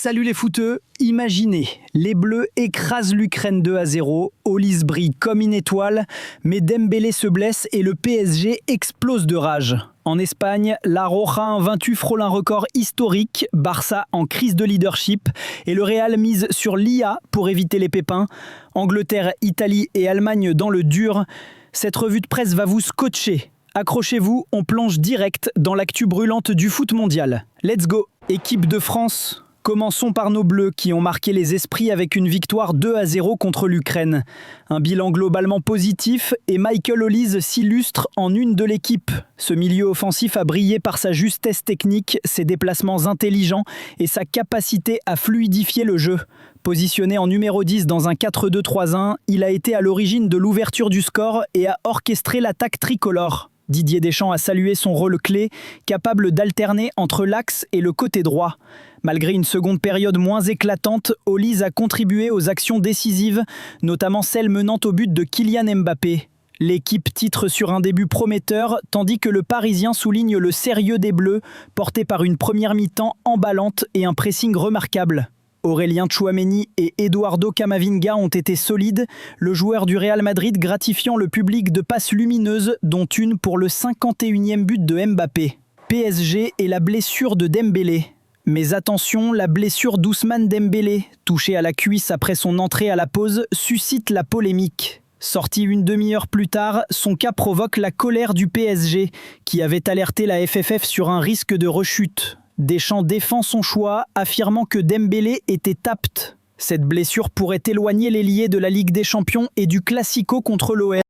Salut les footeux, imaginez, les Bleus écrasent l'Ukraine 2-0, Olise brille comme une étoile, mais Dembélé se blesse et le PSG explose de rage. En Espagne, la Roja invaincue frôle un record historique, Barça en crise de leadership et le Real mise sur l'IA pour éviter les pépins. Angleterre, Italie et Allemagne dans le dur. Cette revue de presse va vous scotcher. Accrochez-vous, on plonge direct dans l'actu brûlante du foot mondial. Let's go! Équipe de France. Commençons par nos Bleus qui ont marqué les esprits avec une victoire 2-0 contre l'Ukraine. Un bilan globalement positif et Michael Olise s'illustre en une de l'équipe. Ce milieu offensif a brillé par sa justesse technique, ses déplacements intelligents et sa capacité à fluidifier le jeu. Positionné en numéro 10 dans un 4-2-3-1, il a été à l'origine de l'ouverture du score et a orchestré l'attaque tricolore. Didier Deschamps a salué son rôle clé, capable d'alterner entre l'axe et le côté droit. Malgré une seconde période moins éclatante, Olise a contribué aux actions décisives, notamment celle menant au but de Kylian Mbappé. L'équipe titre sur un début prometteur, tandis que le Parisien souligne le sérieux des Bleus, porté par une première mi-temps emballante et un pressing remarquable. Aurélien Tchouaméni et Eduardo Camavinga ont été solides, le joueur du Real Madrid gratifiant le public de passes lumineuses, dont une pour le 51e but de Mbappé. PSG et la blessure de Dembélé. Mais attention, la blessure d'Ousmane Dembélé, touché à la cuisse après son entrée à la pause, suscite la polémique. Sorti une demi-heure plus tard, son cas provoque la colère du PSG, qui avait alerté la FFF sur un risque de rechute. Deschamps défend son choix, affirmant que Dembélé était apte. Cette blessure pourrait éloigner les liés de la Ligue des Champions et du Classico contre l'OM.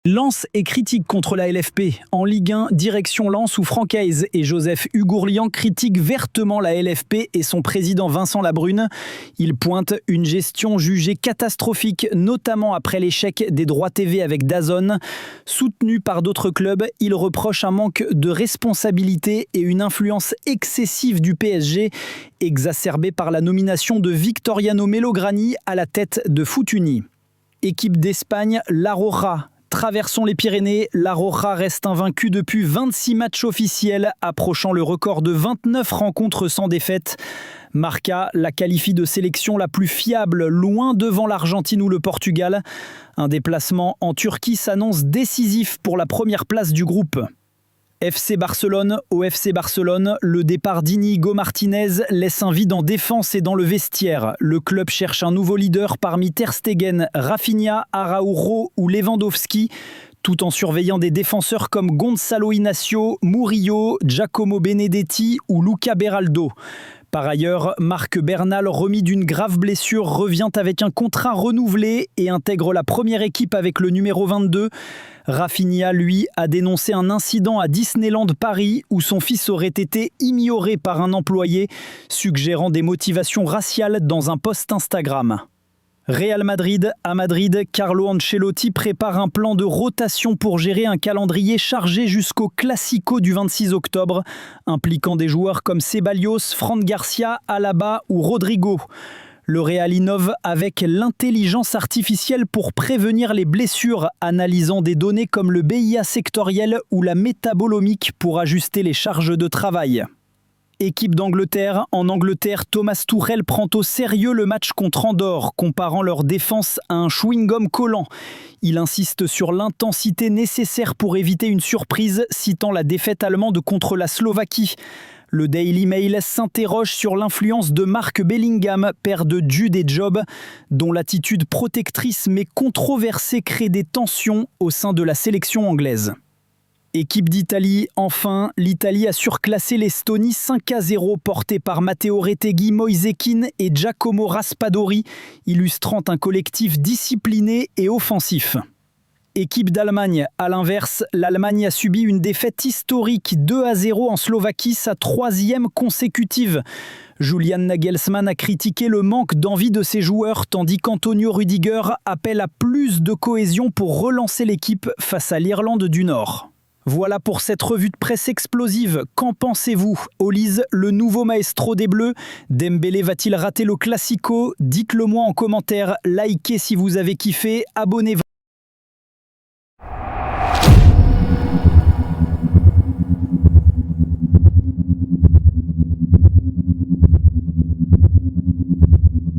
Lens est critique contre la LFP. En Ligue 1, direction Lens où Francaise et Joseph Ugourlian critiquent vertement la LFP et son président Vincent Labrune. Ils pointent une gestion jugée catastrophique, notamment après l'échec des droits TV avec DAZN. Soutenu par d'autres clubs, ils reprochent un manque de responsabilité et une influence excessive du PSG, exacerbée par la nomination de Victoriano Melograni à la tête de Foot Uni. Équipe d'Espagne, la Roja. Traversons les Pyrénées, la Roja reste invaincue depuis 26 matchs officiels, approchant le record de 29 rencontres sans défaite. Marca la qualifie de sélection la plus fiable, loin devant l'Argentine ou le Portugal. Un déplacement en Turquie s'annonce décisif pour la première place du groupe. FC Barcelone, au FC Barcelone, le départ d'Inigo Martinez laisse un vide en défense et dans le vestiaire. Le club cherche un nouveau leader parmi Ter Stegen, Rafinha, Araujo ou Lewandowski, tout en surveillant des défenseurs comme Gonzalo Inacio, Murillo, Giacomo Benedetti ou Luca Beraldo. Par ailleurs, Marc Bernal, remis d'une grave blessure, revient avec un contrat renouvelé et intègre la première équipe avec le numéro 22. Rafinha, lui, a dénoncé un incident à Disneyland Paris où son fils aurait été ignoré par un employé, suggérant des motivations raciales dans un post Instagram. Real Madrid, à Madrid, Carlo Ancelotti prépare un plan de rotation pour gérer un calendrier chargé jusqu'au Classico du 26 octobre, impliquant des joueurs comme Ceballos, Fran Garcia, Alaba ou Rodrigo. Le Real innove avec l'intelligence artificielle pour prévenir les blessures, analysant des données comme le BIA sectoriel ou la métabolomique pour ajuster les charges de travail. Équipe d'Angleterre. En Angleterre, Thomas Tuchel prend au sérieux le match contre Andorre, comparant leur défense à un chewing-gum collant. Il insiste sur l'intensité nécessaire pour éviter une surprise, citant la défaite allemande contre la Slovaquie. Le Daily Mail s'interroge sur l'influence de Mark Bellingham, père de Jude et Job, dont l'attitude protectrice mais controversée crée des tensions au sein de la sélection anglaise. Équipe d'Italie, enfin, l'Italie a surclassé l'Estonie 5-0, portée par Matteo Retegui, Moise Kean et Giacomo Raspadori, illustrant un collectif discipliné et offensif. Équipe d'Allemagne, à l'inverse, l'Allemagne a subi une défaite historique 2-0 en Slovaquie, sa troisième consécutive. Julian Nagelsmann a critiqué le manque d'envie de ses joueurs, tandis qu'Antonio Rüdiger appelle à plus de cohésion pour relancer l'équipe face à l'Irlande du Nord. Voilà pour cette revue de presse explosive. Qu'en pensez-vous? Olise, le nouveau maestro des Bleus. Dembélé va-t-il rater le Classico? Dites-le moi en commentaire. Likez si vous avez kiffé. Abonnez-vous.